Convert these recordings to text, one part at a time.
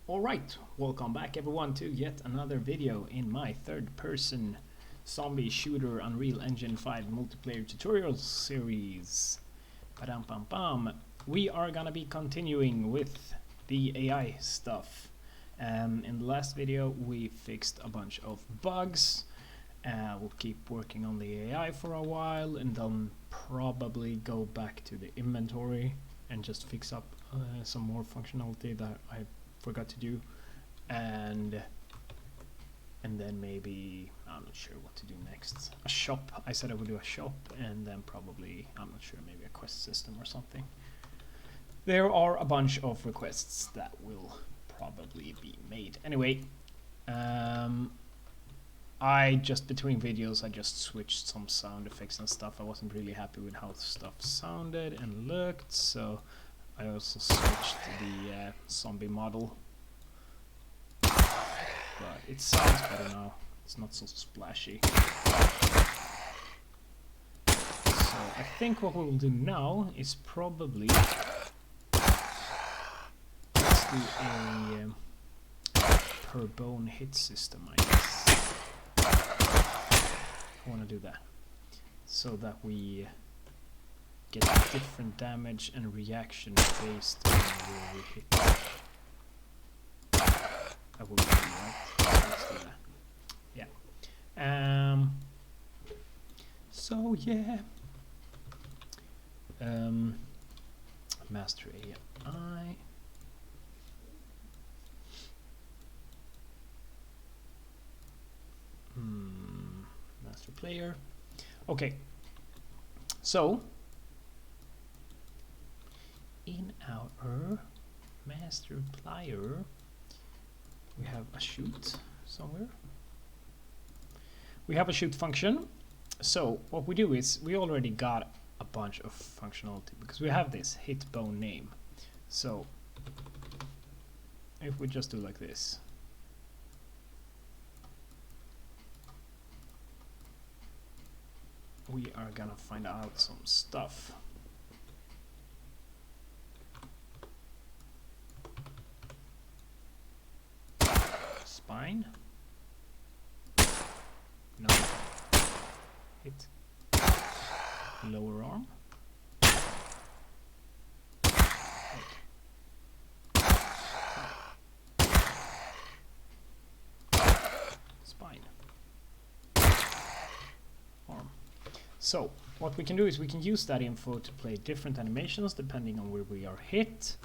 Alright, welcome back everyone to yet another video in my third-person zombie shooter Unreal Engine 5 multiplayer tutorial series. Ba-dum-pam-pam. We are gonna be continuing with the AI stuff. In the last video we fixed a bunch of bugs. We'll keep working on the AI for a while and then probably go back to the inventory and just fix up some more functionality that I forgot to do, and then maybe I'm not sure what to do next. A shop. I said I would do a shop, and then probably, I'm not sure, maybe a quest system or something. There are a bunch of requests that will probably be made. Anyway, I just between videos I just switched some sound effects and stuff. I wasn't really happy with how stuff sounded and looked, so I also switched the zombie model, but it sounds better now. It's not so splashy. So I think what we'll do now is probably let's do a per bone hit system, I guess. I want to do that so that we get different damage and reaction based on where we hit. That will be right. Let's do that. Yeah. So yeah. Master AI. Master player. Okay. So in our master plier we have a shoot somewhere. We have a shoot function. So what we do is we already got a bunch of functionality because we have this hit bone name. So if we just do like this, we are gonna find out some stuff. Spine. No. Hit. Lower arm. Spine. Arm. So what we can do is we can use that info to play different animations depending on where we are hit,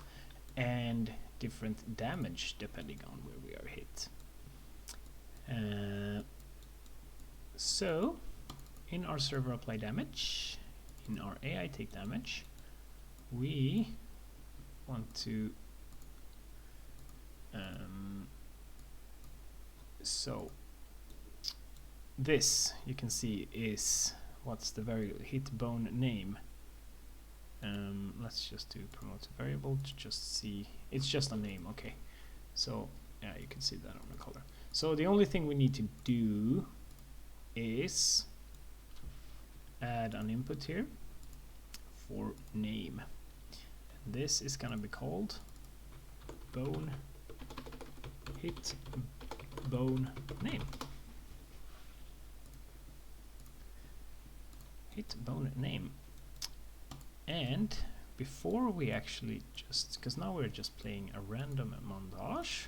and different damage depending on where we are hit. So in our server apply damage, in our AI take damage, we want to so this you can see is what's the hit bone name. Let's just do promote a variable to just see. It's just a name. Okay, so yeah, you can see that on the color. So the only thing we need to do is add an input here for name. And this is gonna be called bone hit bone name. Hit bone name. And before we actually just, because now we're just playing a random montage,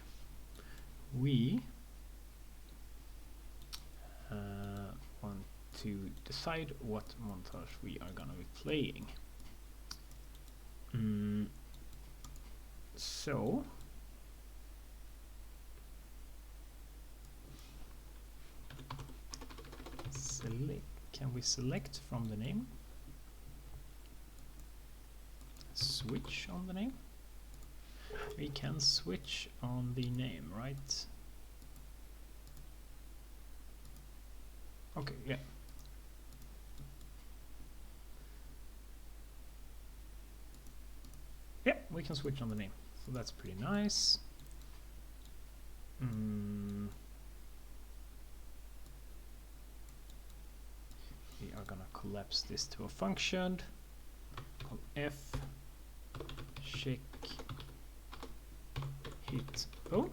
we want to decide what montage we are gonna be playing. So can we select from the name? Switch on the name? We can switch on the name, right? Okay, yeah. Yeah, we can switch on the name, so that's pretty nice. We are gonna collapse this to a function called f check hit typo.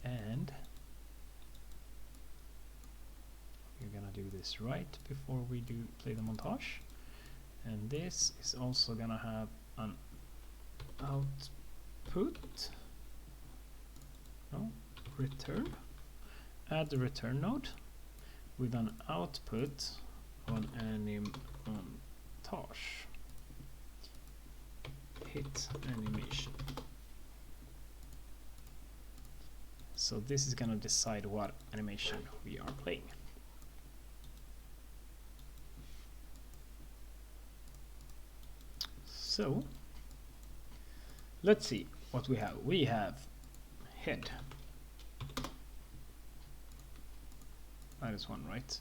And we're gonna do this right before we play the montage. And this is also gonna have an output. No, return. Add the return node with an output on anim montage. Hit animation. So this is gonna decide what animation we are playing. So let's see what we have. We have head. That is one, right?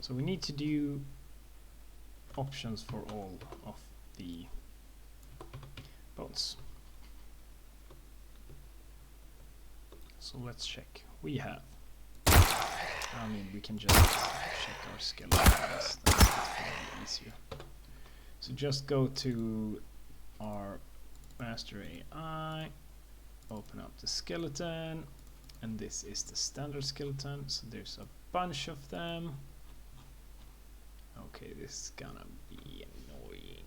So we need to do options for all of the bones. So let's check. We have, I mean, we can just check our skeletons. That's probably easier. So just go to our master AI, open up the skeleton, and this is the standard skeleton. So there's a bunch of them. Okay, this is gonna be annoying.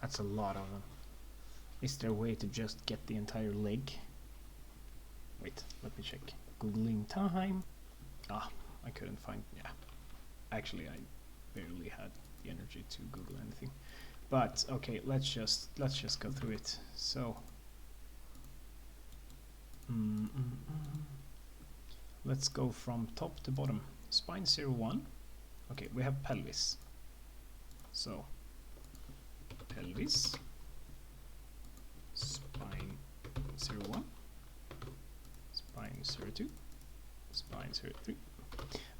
That's a lot of them. Is there a way to just get the entire leg? Wait, let me check. Googling time. Ah, I couldn't find. Yeah, actually, I barely had the energy to Google anything. But okay, let's just go through it. So, let's go from top to bottom. Spine 01. Okay, we have pelvis. So pelvis, spine 01, spine 02, spine 03.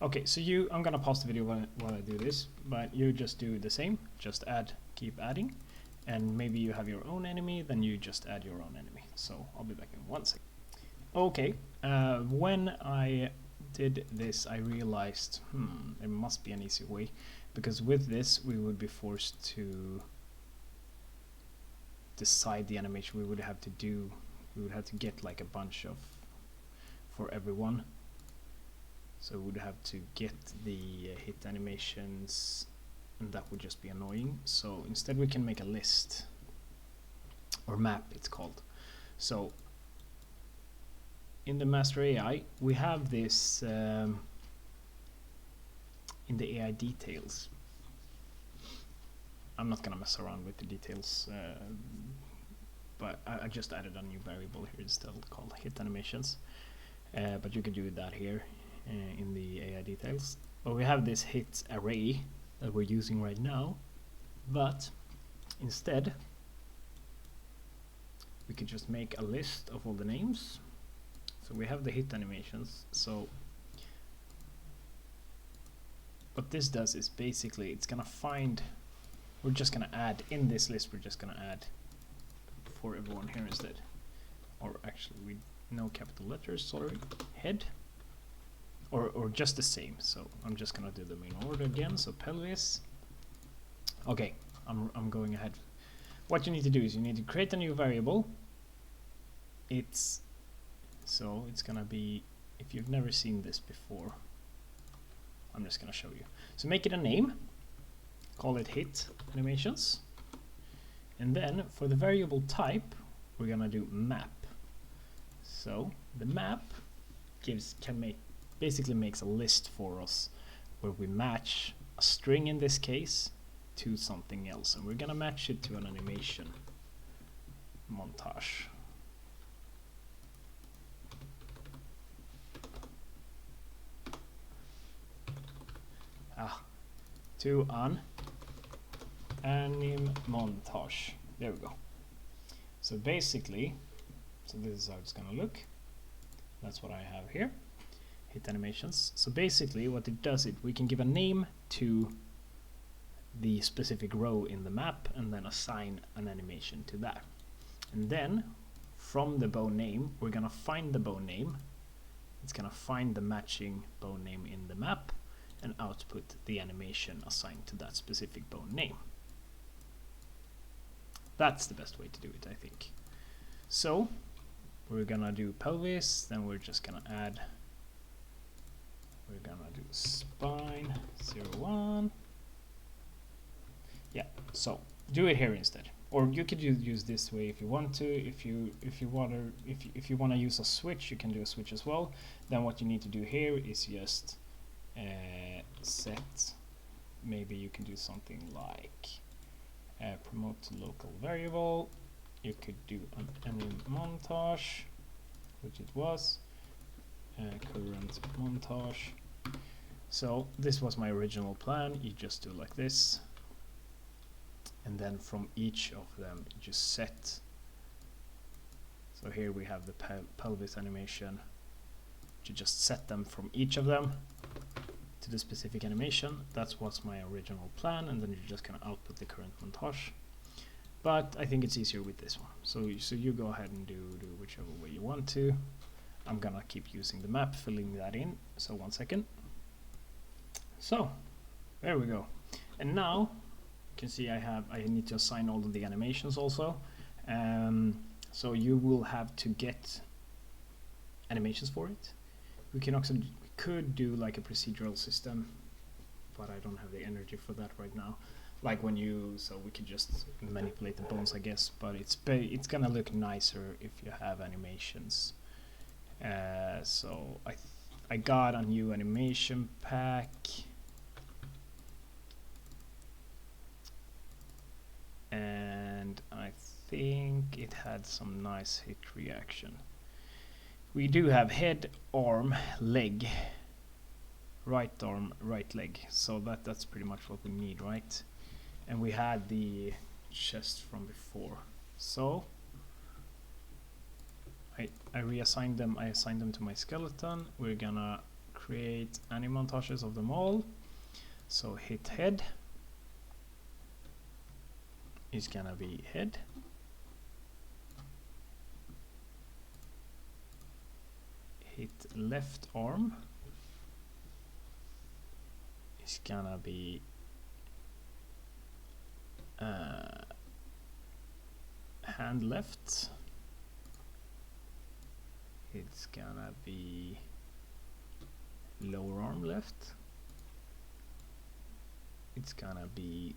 Okay, so I'm gonna pause the video while I do this, but you just do the same, just keep adding, and maybe you have your own enemy, then you just add your own enemy. So I'll be back in 1 second. Okay, when I did this, I realized, there must be an easy way, because with this we would be forced to decide the animation we would have to do. We would have to get like a bunch of for everyone, so we would have to get the hit animations, and that would just be annoying. So instead we can make a list, or map it's called. So in the master AI we have this in the AI details. I'm not gonna mess around with the details, but I just added a new variable here instead called hit animations, but you can do that here in the AI details. But we have this hit array that we're using right now, but instead we could just make a list of all the names. So we have the hit animations. So what this does is basically it's gonna find, we're just gonna add in this list, we're just gonna add for everyone here instead, or actually we no capital letters, sorry, head, or just the same. So I'm just gonna do them in order again. So pelvis. Okay, I'm going ahead. What you need to do is you need to create a new variable. It's gonna be, if you've never seen this before, I'm just gonna show you. So make it a name, call it hit animations, and then for the variable type we're gonna do map. So the map basically makes a list for us where we match a string in this case to something else, and we're gonna match it to an animation montage. To an anim montage. There we go. So basically, so this is how it's gonna look. That's what I have here. Hit animations. So basically what it does, we can give a name to the specific row in the map and then assign an animation to that. And then from the bow name, we're gonna find the bow name. It's gonna find the matching bow name in the map and output the animation assigned to that specific bow name. That's the best way to do it, I think. So we're gonna do pelvis, then we're just gonna add, we're gonna do spine 0, 1. Yeah, so do it here instead, or you could use this way if you want to. If you want to use a switch, you can do a switch as well. Then what you need to do here is just set. Maybe you can do something like promote to local variable. You could do any montage, which it was current montage. So this was my original plan. You just do like this, and then from each of them you just set. So here we have the pelvis animation. You just set them from each of them to the specific animation. That's what's my original plan, and then you're just gonna output the current montage. But I think it's easier with this one. So you go ahead and do whichever way you want to. I'm gonna keep using the map, filling that in. So 1 second. So there we go. And now you can see I need to assign all of the animations also. So you will have to get animations for it. We could do like a procedural system, but I don't have the energy for that right now. Like so we could just manipulate the bones, I guess, but it's gonna look nicer if you have animations. So I got a new animation pack. And I think it had some nice hit reaction. We do have head, arm, leg, right arm, right leg. So that's pretty much what we need, right? And we had the chest from before. So I reassigned them. I assigned them to my skeleton. We're gonna create any montages of them all. So hit head is gonna be head. Hit left arm is gonna be hand left. It's gonna be lower arm left. It's gonna be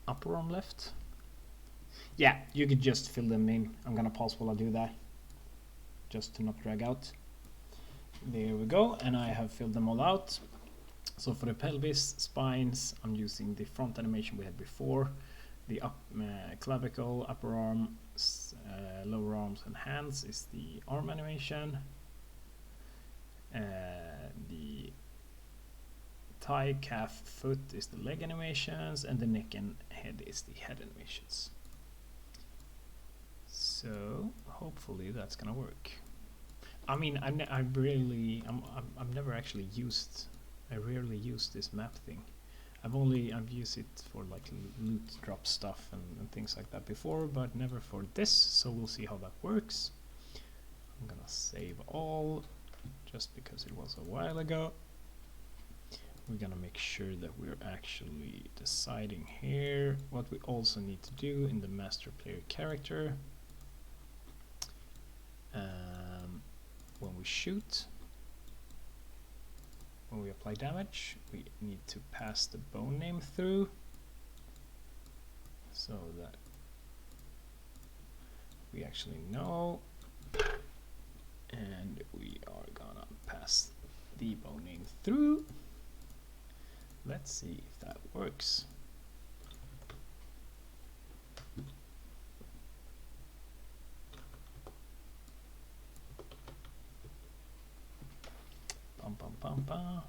upper arm left. Yeah, you could just fill them in. I'm gonna pause while I do that, just to not drag out. There we go, and I have filled them all out. So for the pelvis, spines, I'm using the front animation we had before. The clavicle, upper arm, lower arms and hands is the arm animation. The thigh, calf, foot is the leg animations, and the neck and head is the head animations. So hopefully that's gonna work. I mean, I've never actually used. I rarely use this map thing. I've used it for like loot drop stuff and things like that before, but never for this. So we'll see how that works. I'm gonna save all, just because it was a while ago. We're gonna make sure that we're actually deciding here what we also need to do in the master player character. When we shoot, when we apply damage, we need to pass the bone name through, so that we actually know, and we are gonna pass the bone name through. Let's see if that works. Bum, bum, bum, bum.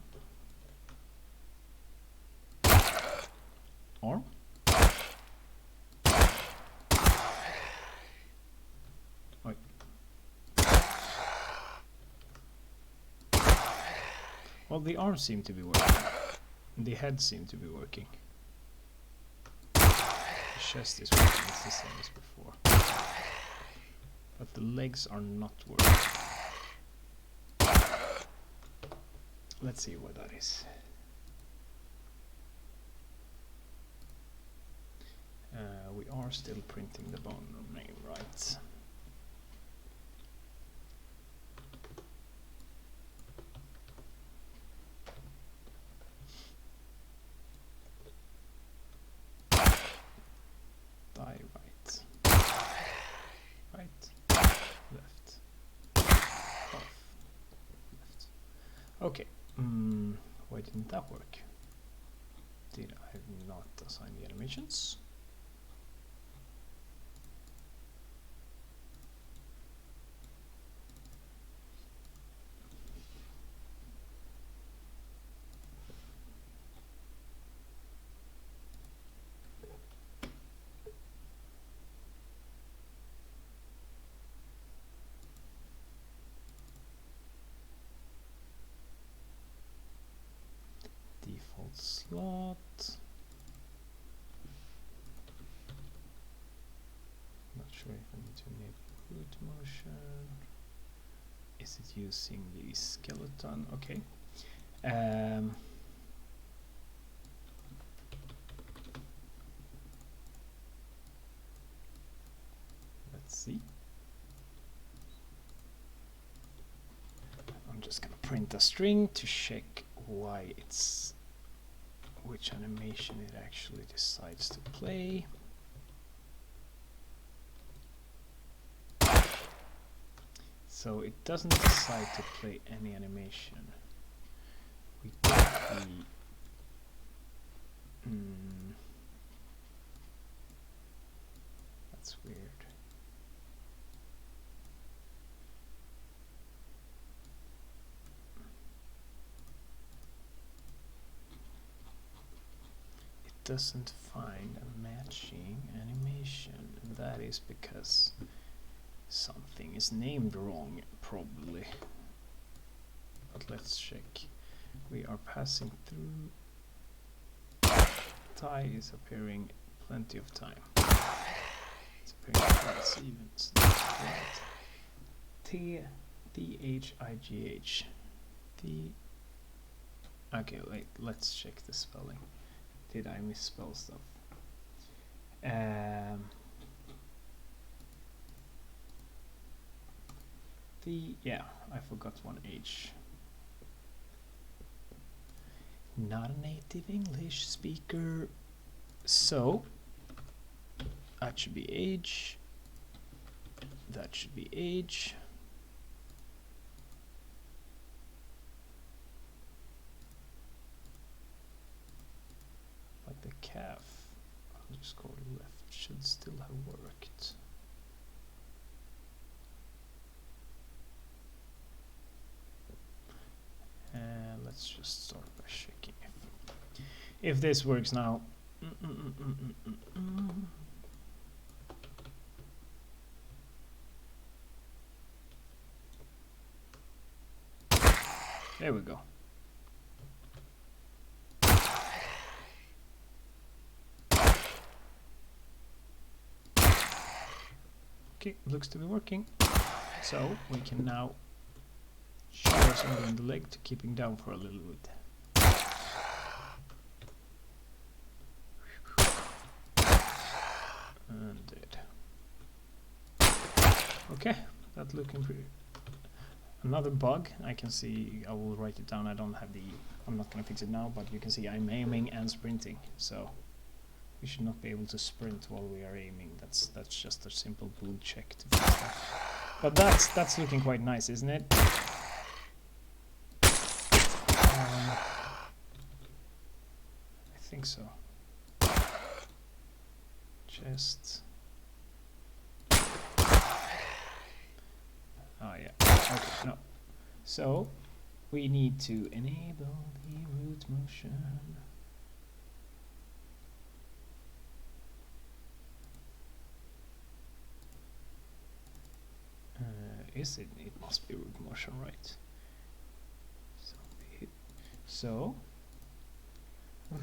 Arm. Wait. Well, the arms seem to be working. The head seemed to be working. The chest is working, it's the same as before. but the legs are not working. Let's see what that is. We are still printing the bone name, right? Thigh right. Right. Left. Off. Left. Okay. Why didn't that work? Did I not assign the animations? Default slot. Not sure if I need to enable root motion. Is it using the skeleton? Okay. Let's see. I'm just gonna print a string to check why it's which animation it actually decides to play. So it doesn't decide to play any animation. We get the that's weird. Doesn't find a matching animation, and that is because something is named wrong, probably. But let's check. We are passing through. Thigh is appearing plenty of time. It's appearing twice even. So that's right. T-H-I-G-H. Okay, wait. Let's check the spelling. Did I misspell stuff? Yeah, I forgot one H. Not a native English speaker. So that should be age. That should be age. But the calf underscore left should still have worked. And let's just start by checking if this works now. There we go. Okay, looks to be working. So we can now shower something in the leg to keep him down for a little bit. And dead. Okay, that's looking pretty. Another bug I can see. I will write it down. I'm not gonna fix it now, but you can see I'm aiming and sprinting. So we should not be able to sprint while we are aiming. That's just a simple bool check to fix that. But that's looking quite nice, isn't it? I think so. Chest. Oh yeah. Okay, no. So we need to enable the root motion. Is it? It must be root motion, right? So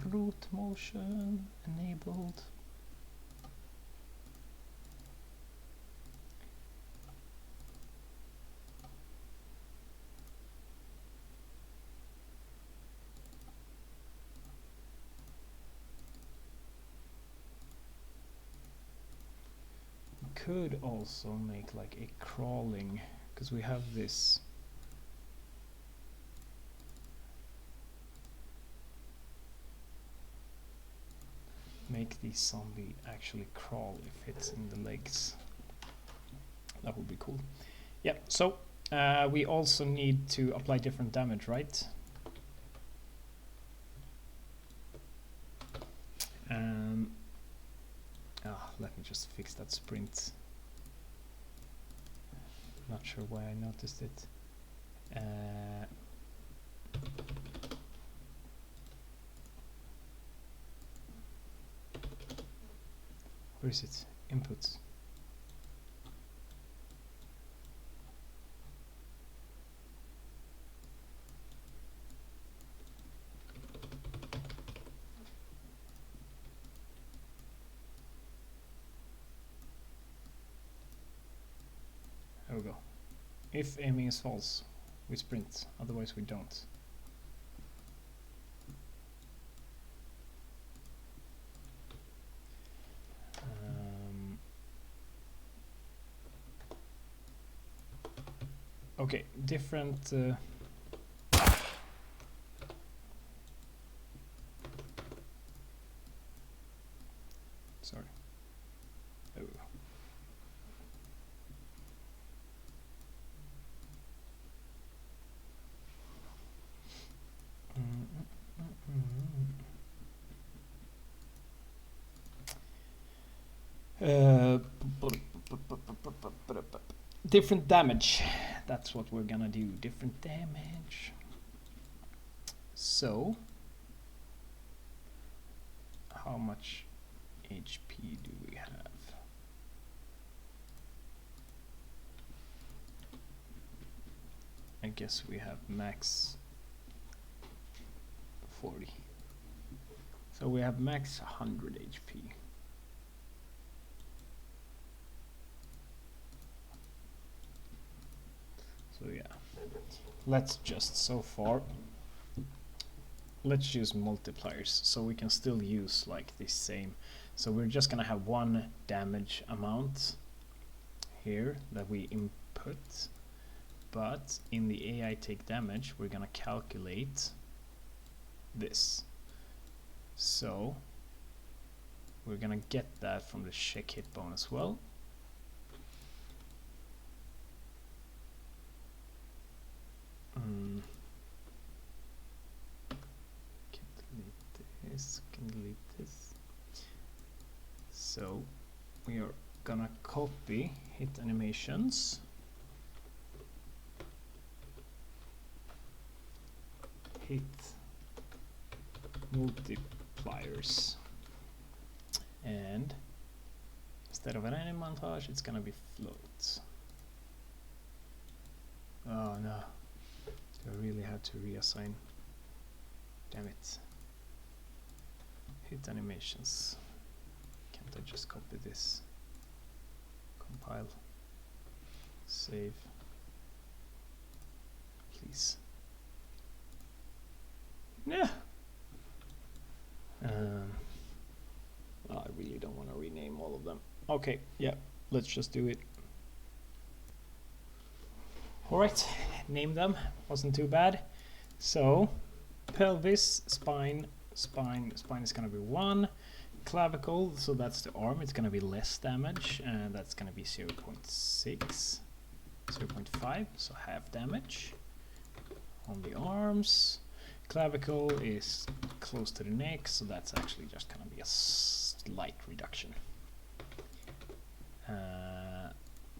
root motion enabled. could also make like a crawling, because we have this. Make the zombie actually crawl if it's in the legs. That would be cool. Yeah, so we also need to apply different damage, right? Let me just fix that sprint. Not sure why I noticed it. Where is it? Inputs. There we go. If aiming is false, we sprint, otherwise we don't. Okay, different sorry. Oh. Different damage. That's what we're gonna do. Different damage. So, how much HP do we have? I guess we have max 40. So we have max 100 HP. So yeah, let's just so far, let's use multipliers so we can still use like the same. So we're just gonna have one damage amount here that we input, but in the AI take damage we're gonna calculate this. So we're gonna get that from the check hit bone as well. Can delete this. So we are gonna copy hit animations, hit multipliers, and instead of an anime montage it's gonna be floats. Oh no, I really have to reassign. Damn it. Hit animations. Can't I just copy this? Compile. Save. Please. Yeah. I really don't want to rename all of them. Okay, yeah, let's just do it. Alright, name them. Wasn't too bad. So, pelvis, spine is going to be 1. Clavicle, so that's the arm, it's going to be less damage, and that's going to be 0.6, 0.5, so half damage on the arms. Clavicle is close to the neck, so that's actually just going to be a slight reduction.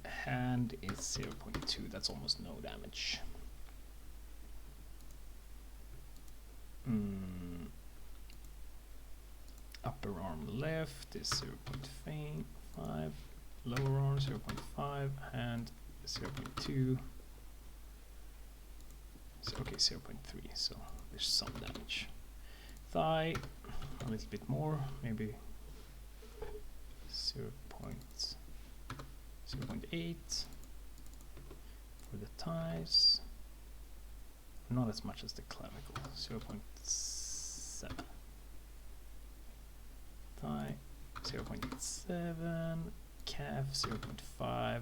Hand is 0.2, that's almost no damage. Upper arm left is 0.5, lower arm 0.5, hand 0.2, so okay, 0.3, so there's some damage. Thigh, a little bit more, maybe 0.8 for the thighs, not as much as the clavicle, 0.7. Thigh 0.7, calf 0.5,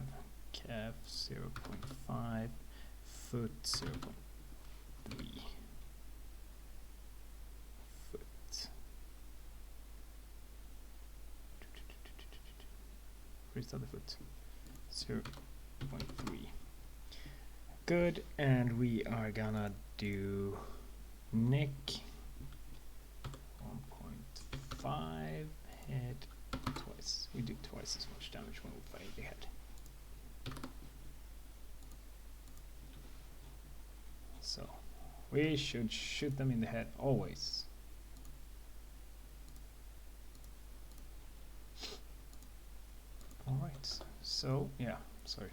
calf 0.5, foot 0.3, foot. Where's the other foot? 0.3. Good, and we are gonna do neck 1.5, head twice. We do twice as much damage when we fight the head. So we should shoot them in the head always. Alright, so yeah, sorry.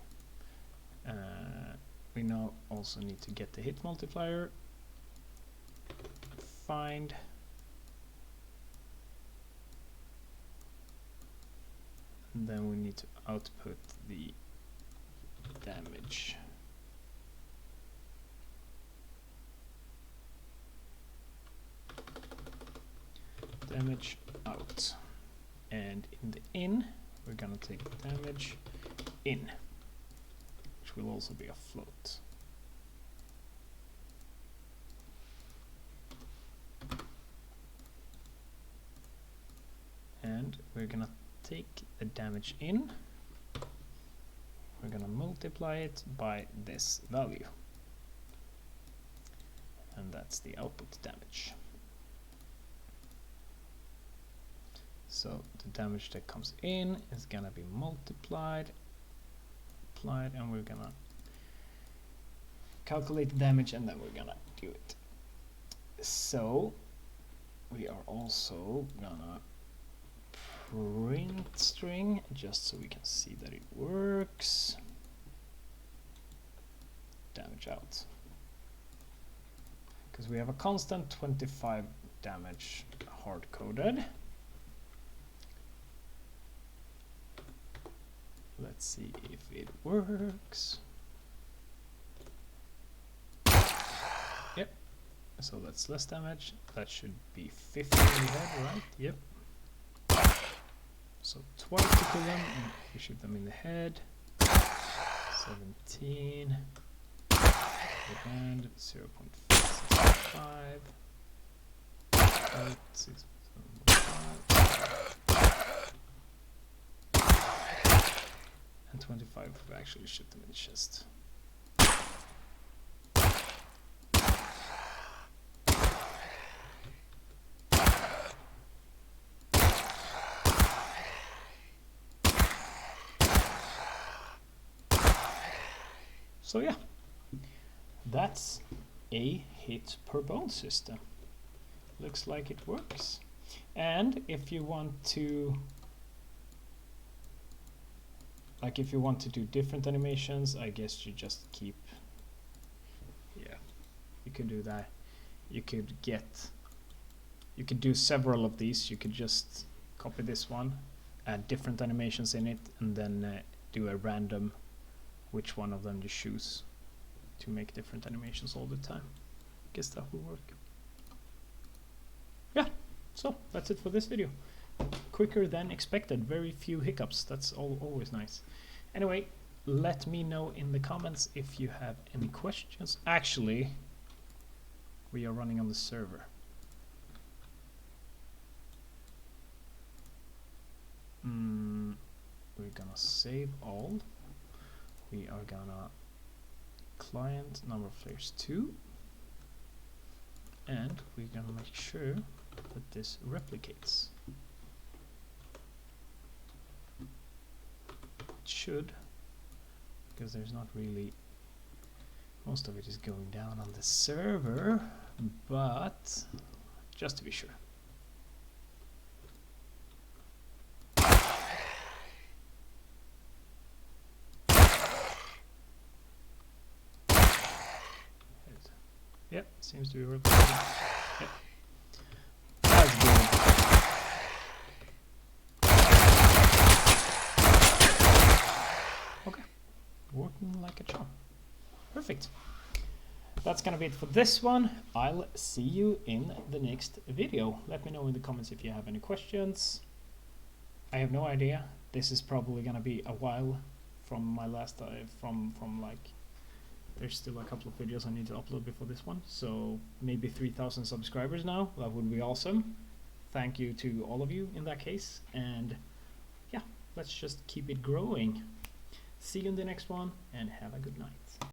We now also need to get the hit multiplier, find, and then we need to output the damage. Damage out, and in the in we're gonna take damage in, which will also be a float. And we're gonna take the damage in, we're gonna multiply it by this value, and that's the output damage. So the damage that comes in is gonna be multiplied, and we're gonna calculate the damage, and then we're gonna do it. So we are also gonna print string just so we can see that it works. Damage out, because we have a constant 25 damage hard coded. Let's see if it works. Yep, so that's less damage. That should be 50 in the head, right? Yep. So twice to kill them, and we shoot them in the head. 17. The hand 0.65. 6.5. And 25 if we actually shoot them in the chest. So yeah, that's a hit per bone system. Looks like it works. And if you want to do different animations, I guess you just keep, yeah, you could do that. You could do several of these. You could just copy this one, add different animations in it, and then do a random which one of them you choose to make different animations all the time. I guess that will work. Yeah, so that's it for this video. Quicker than expected, very few hiccups. That's always nice. Anyway, let me know in the comments if you have any questions. Actually, we are running on the server. We're gonna save all. We are gonna client number of players 2, and we're gonna make sure that this replicates. It should, because there's not really, most of it is going down on the server, but just to be sure. Yep, seems to be working. Yep. That's good. Okay, working like a charm. Perfect. That's gonna be it for this one. I'll see you in the next video. Let me know in the comments if you have any questions. I have no idea. this is probably gonna be a while from my last from like, there's still a couple of videos I need to upload before this one, so maybe 3,000 subscribers now. That would be awesome. Thank you to all of you in that case, and yeah, let's just keep it growing. See you in the next one, and have a good night.